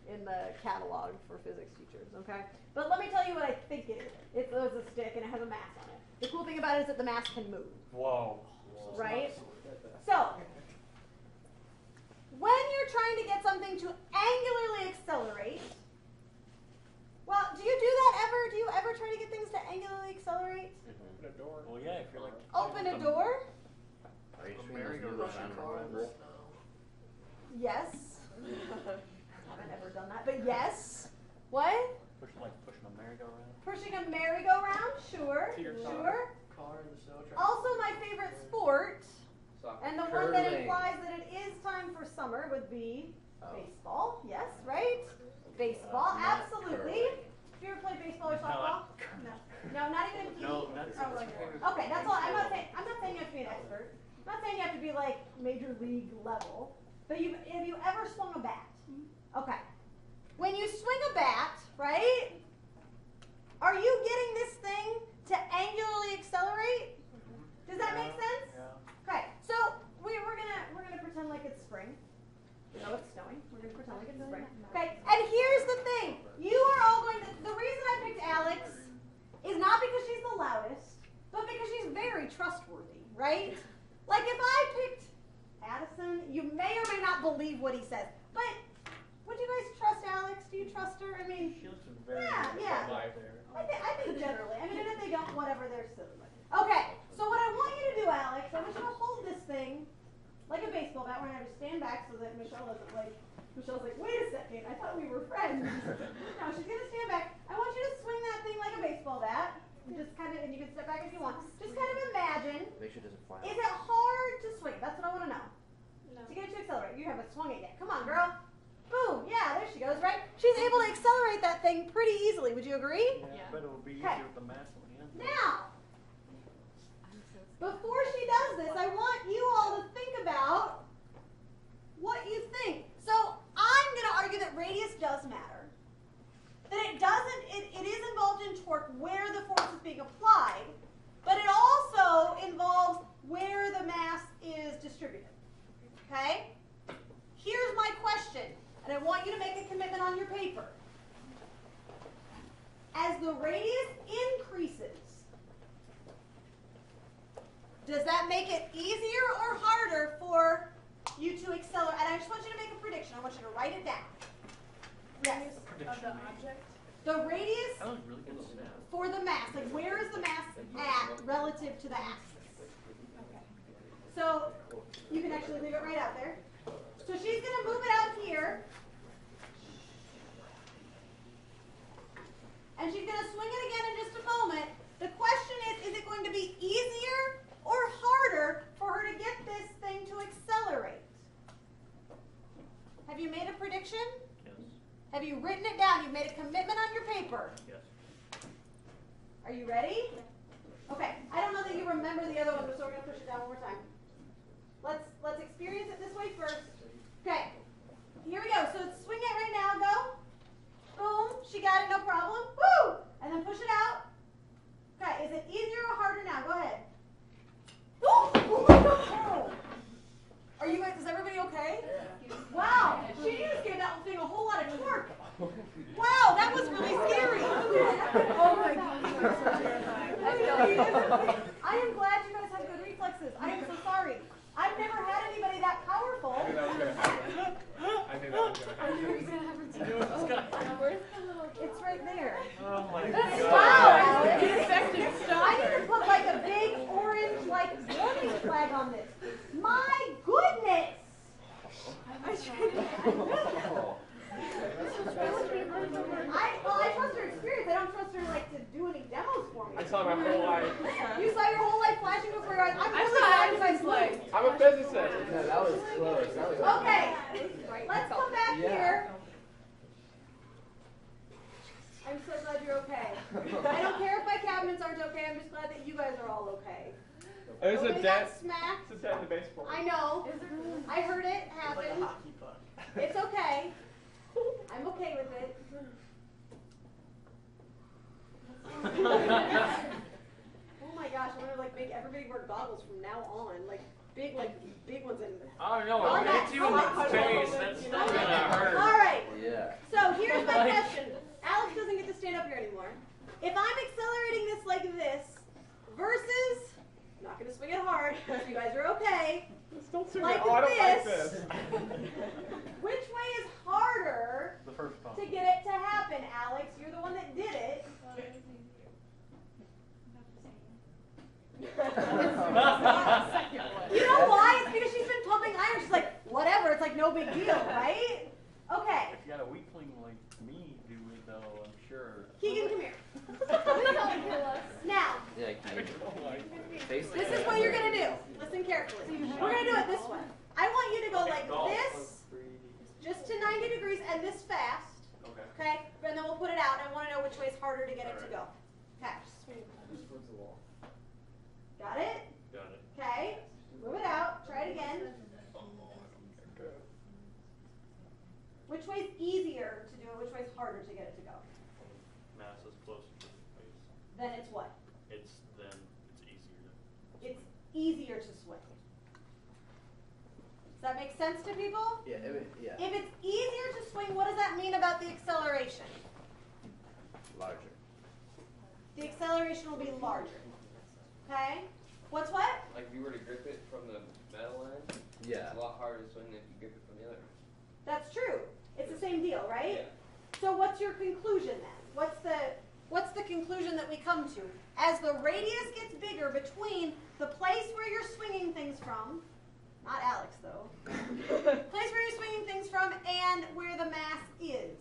A: in the catalog for physics teachers, okay? But let me tell you what I think it is. It's a stick and it has a mass on it. The cool thing about it is that the mass can move,
D: Whoa.
A: right? So, when you're trying to get something to angularly accelerate, well, do you do that ever? Do you ever try to get things to angularly accelerate?
E: Open a door.
D: Well, yeah, if you're like.
A: Open a door?
B: Are you
E: A
B: sure those new
E: merry-go-round.
B: round ones?
A: Yes. Haven't ever done that, but yes. What?
D: Pushing a merry-go-round.
A: Pushing a merry-go-round? Sure.
E: Teeter totter.
A: Sure.
F: Car in the snow track.
A: Also, my favorite sport,
G: Soccer.
A: and the one that
B: Curling.
A: implies that it is time for summer, would be baseball. Yes, right? Baseball,
B: Not
A: absolutely.
B: curling.
A: Have you ever played baseball or softball? No. No, not even PE?
D: No, that's
A: Oh, okay, that's all. I'm not saying you have to be an expert. I'm not saying you have to be like major league level. But have you ever swung a bat? Okay. When you swing a bat, right? Are you getting this thing to angularly accelerate? Does that make sense?
D: Yeah.
A: Okay. So we're gonna pretend like it's spring. trustworthy, right? Like if I picked Addison, you may or may not believe what he says. But would you guys trust Alex? Do you trust her? I mean,
D: She looks very
A: yeah.
D: alive there.
A: I think generally. I mean, and if they don't, whatever, they're silly. Okay, so what I want you to do, Alex, I want you to hold this thing like a baseball bat. We're going to have you stand back so that Michelle's like, wait a second, I thought we were friends. No, she's going to stand back. I want you to swing that thing like a baseball bat. Just kind of, and you can step back if you want. Just kind of imagine.
B: Make sure it doesn't fly.
A: Is it hard to swing? That's what I want to know.
C: No.
A: To get it to accelerate. You haven't swung it yet. Come on, girl. Boom. Yeah, there she goes, right? She's able to accelerate that thing pretty easily. Would you agree?
C: Yeah.
D: But it would be
A: Okay.
D: easier with the mass on the end.
A: Now, before she does this, I want you all to think about what you think. So I'm going to argue that radius does matter. That it doesn't, it is involved in torque where the force is being applied, but it also involves where the mass is distributed. Okay? Here's my question, and I want you to make a commitment on your paper. As the radius increases, does that make it easier or harder for you to accelerate? And I just want you to make a prediction. I want you to write it down. Yes.
C: Of the object.
A: The radius
D: That was really good snap.
A: for the mass. Like, where is the mass at relative to the axis?
C: Okay.
A: So you can actually leave it right out there. So she's going to move it out here. And she's going to swing it again in just a moment. The question is it going to be easier or harder for her to get this thing to accelerate? Have you made a prediction?
D: Yes.
A: Have you written it down? You've made a commitment on your paper.
D: Yes.
A: Are you ready? Okay. I don't know that you remember the other one, so we're going to push it down one more time. Let's experience it this way first. Okay. Here we go. So swing it right now. Go. Boom. She got it. No problem. Woo! And then push it out. Okay. Is it easier or harder now? Go ahead. Oh! Are you guys? Is everybody okay?
F: Yeah.
A: Wow. She just gave that thing a whole lot of torque. Wow, that was really scary.
C: Oh my god, you are so terrifying.
A: I am glad you guys have good reflexes. I am so sorry. I've never had anybody that powerful.
E: I knew that was gonna happen. I knew that was gonna happen.
A: It's right there.
D: Oh my
C: That's
D: god.
A: Wow.
C: Infected stuff.
A: I need to put like a big orange like warning flag on this. My goodness. I trust her experience. I don't trust her like to do any demos for me.
E: I saw my whole life.
A: You saw your whole life flashing before your eyes. I'm
C: I
A: really
C: saw
A: glad you guys
C: Alex's life.
A: moved.
E: I'm a physicist.
B: No, that was close. That was
A: Okay, let's come back
B: Yeah.
A: here. I'm so glad you're okay. I don't care if my cabinets aren't okay. I'm just glad that you guys are all okay.
E: There's a
A: Nobody
E: dent.
A: got smacked.
E: It's a dent in the baseball.
A: I know. I heard it
F: It's like a
A: happen.
F: hockey puck.
A: It's okay. I'm okay with it. Oh my gosh, I'm gonna like make everybody wear goggles from now on. Like big ones in
D: Oh no,
A: On
D: it
A: that
D: hits you in the
A: front.
D: face. That's still gonna hurt.
A: All right.
B: Yeah.
A: So here's my question. Alex doesn't get to stand up here anymore. If I'm accelerating this like this versus, I'm not gonna swing it hard. You guys are okay.
E: Don't swing
A: Like
E: it. Oh, I don't like
A: this.
E: this.
A: Which way is harder
D: The first time.
A: to get it to happen, Alex? You're the one that did it. You know why? It's because she's been pumping iron. She's like, whatever. It's like no big deal, right? Okay.
D: If you got a weakling like me do it though, I'm sure.
A: Keegan, come here. Now,
B: Yeah,
E: I don't like this.
B: face
A: this is what you're gonna do. Listen carefully. We're gonna do it this way. I want you to go like this, just to 90 degrees, and this fast.
D: Okay.
A: Okay? And then we'll put it out. And I want to know which way is harder to get it to go. Okay. Got it?
D: Got it.
A: Okay. Move it out. Try it again. Which way is easier to do it? Which way is harder to get it to go?
D: Mass is closer to the face.
A: Then it's what?
D: It's easier to.
A: It's easier to swing. Does that make sense to people?
B: Yeah, yeah.
A: If it's easier to swing, what does that mean about the acceleration?
B: Larger.
A: The acceleration will be larger. Okay? What's
G: hardest one if you grip it from the other.
A: That's true. It's the same deal, right?
G: Yeah.
A: So what's your conclusion then? What's the conclusion that we come to? As the radius gets bigger between the place where you're swinging things from, not Alex though, place where you're swinging things from and where the mass is.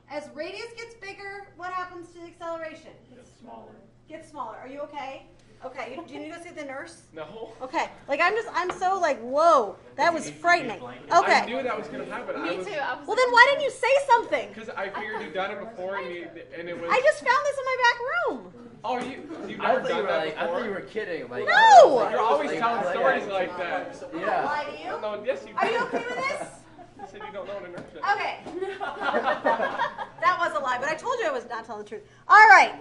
A: As radius gets bigger, what happens to the acceleration?
D: It's smaller.
A: Gets smaller. Are you okay? Okay. Do you need to see the nurse?
E: No.
A: Okay. Like I'm so like, whoa, that was frightening.
E: I
A: Okay.
E: knew that was gonna happen.
C: Me too. I was
A: Well, then why didn't you say something?
E: Because I figured you'd done it before, and it was.
A: I just found this in my back room.
E: Oh, you've
B: I
E: never
B: thought you
E: done
B: were
E: that
B: like, I
E: before.
B: thought you were kidding. Like,
A: No!
B: like,
E: You're always
B: like,
E: telling
B: like,
E: stories
B: yeah.
E: like that.
B: Yeah.
A: Why do you?
E: No, yes, you.
A: Are you okay with this?
E: You said you don't know what inertia.
A: Okay. That was a lie, but I told you I was not telling the truth. All right.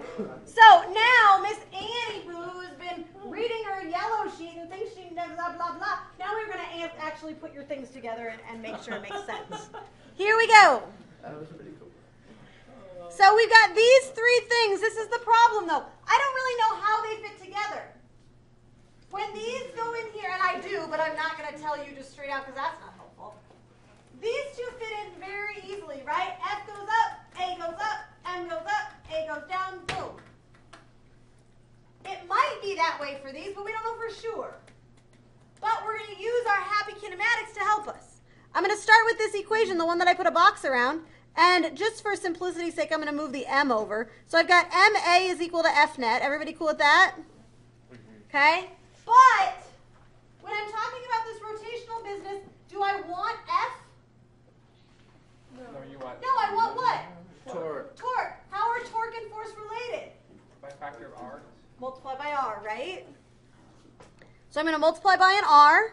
A: So now Miss Annie Boo, who's been reading her yellow sheet and thinks she knows blah, blah, blah. Now we're going to actually put your things together and make sure it makes sense. Here we go.
B: That was pretty cool.
A: So we've got these three things. This is the problem, though. I don't really know how they fit together. When these go in here, and I do, but I'm not going to tell you just straight out because that's not helpful. These two fit in very easily, right? F goes up, A goes up, M goes up, A goes down, boom. It might be that way for these, but we don't know for sure. But we're going to use our happy kinematics to help us. I'm going to start with this equation, the one that I put a box around. And just for simplicity's sake, I'm going to move the M over. So I've got MA is equal to F net. Everybody cool with that? Okay? But when I'm talking about this rotational business, do I want F?
E: No, you want.
A: No, I want what?
B: Torque.
A: Torque. How are torque and force related?
E: By factor of R.
A: Multiply by R, right? So I'm going to multiply by an R.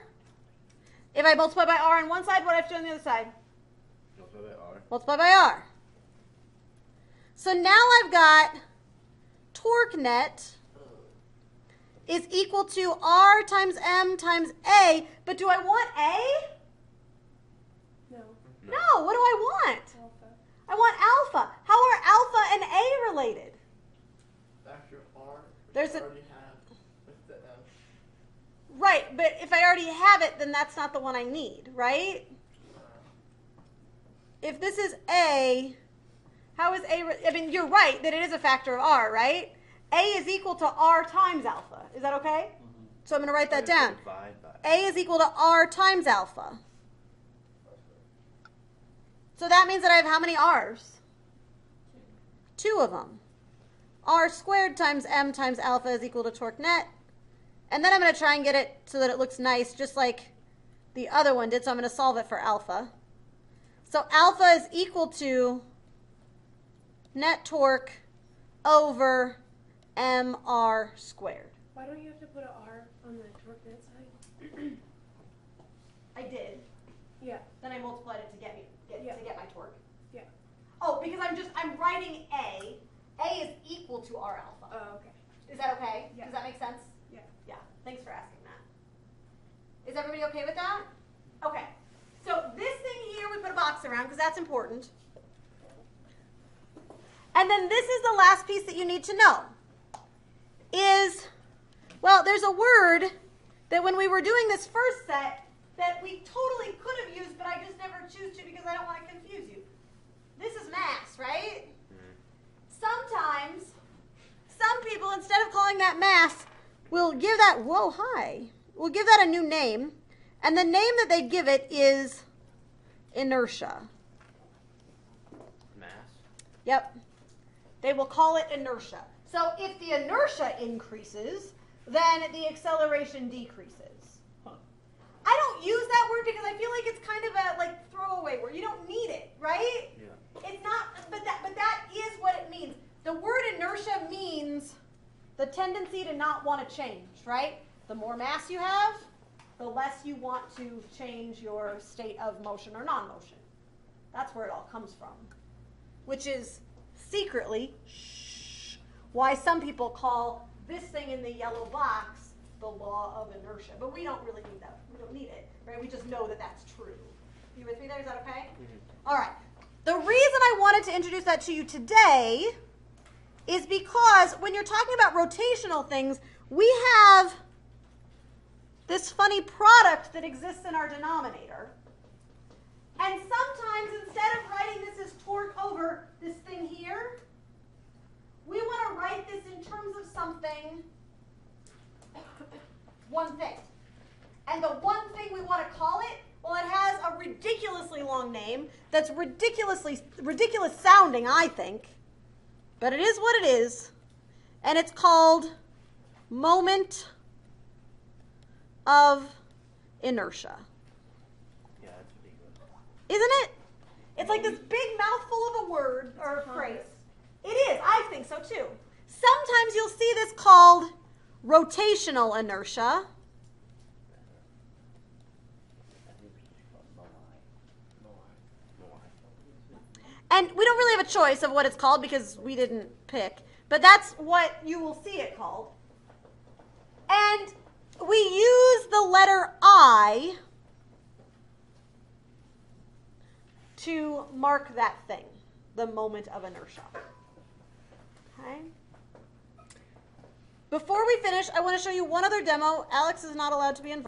A: If I multiply by R on one side, what do I have to do on the other side?
B: Multiply by R.
A: Multiply by R. So now I've got torque net is equal to R times M times A. But do I want A?
C: No.
A: No, what do I want?
C: Alpha.
A: I want alpha. How are alpha and A related?
F: Factor of R, which
A: There's
F: I
A: a-
F: already have with the M.
A: Right, but if I already have it, then that's not the one I need, right? If this is A, how is A? I mean, you're right that it is a factor of R, right? A is equal to R times alpha. Is that okay? So I'm going to write that down.
B: Divide by.
A: A is equal to R times alpha. So that means that I have how many R's? 2 of them. R squared times M times alpha is equal to torque net. And then I'm going to try and get it so that it looks nice, just like the other one did. So I'm going to solve it for alpha. So alpha is equal to net torque over mr squared.
C: Why don't you have to put an R on the torque net side?
A: I did.
C: Yeah.
A: Then I multiplied it to get
C: Yeah.
A: to get my torque.
C: Yeah.
A: Oh, because I'm writing A. A is equal to R alpha.
C: Oh, okay.
A: Is that okay?
C: Yeah.
A: Does that make sense?
C: Yeah.
A: Yeah. Thanks for asking that. Is everybody okay with that? Okay. So this thing here we put a box around because that's important. And then this is the last piece that you need to know. Well, there's a word that when we were doing this first set that we totally could have used, but I just never choose to because I don't want to confuse you. This is mass, right? Sometimes, some people, instead of calling that mass, will give that, we'll give that a new name. And the name that they give it is inertia.
B: Mass.
A: Yep. They will call it inertia. So if the inertia increases, then the acceleration decreases. I don't use that word because I feel like it's kind of a throwaway word. You don't need it, right?
B: Yeah.
A: It's not, but that is what it means. The word inertia means the tendency to not want to change, right? The more mass you have, the less you want to change your state of motion or non-motion. That's where it all comes from, which is secretly why some people call this thing in the yellow box the law of inertia. But we don't really need that. We don't need it, right? We just know that that's true. You with me there? Is that okay? Mm-hmm. All right. The reason I wanted to introduce that to you today is because when you're talking about rotational things, we have this funny product that exists in our denominator. And sometimes instead of writing this as torque over this thing here, we want to write this in terms of something, one thing. And the one thing we want to call it, well, it has a ridiculously long name that's ridiculous sounding, I think. But it is what it is. And it's called moment of inertia.
D: Yeah, that's ridiculous.
A: Isn't it? It's like this big mouthful of a word or a phrase. It is. I think so too. Sometimes you'll see this called rotational inertia. And we don't really have a choice of what it's called because we didn't pick. But that's what you will see it called. And we use the letter I to mark that thing, the moment of inertia. Okay? Before we finish, I want to show you one other demo. Alex is not allowed to be involved.